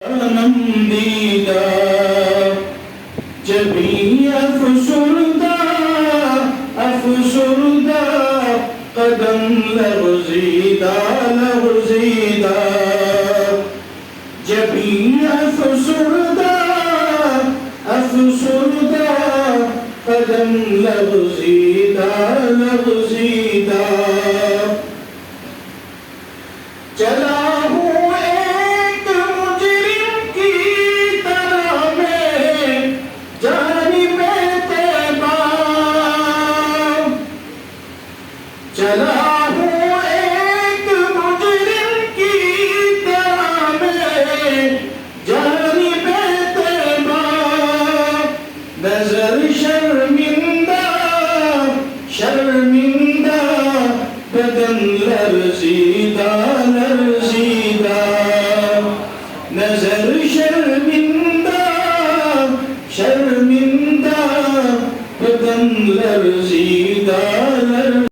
نم دیدہ جبھی افسردہ قدم لغزیدہ جبھی افسردہ قدم لغزیدہ چلا ہوں ایک مجرم کی طرح میں جانب طیبہ چلا ہوں ایک مجرم کی طرح میں جانب طیبہ نظر شرمندہ بدن لرزیدہ نظر شرمندہ بدن لرزیدہ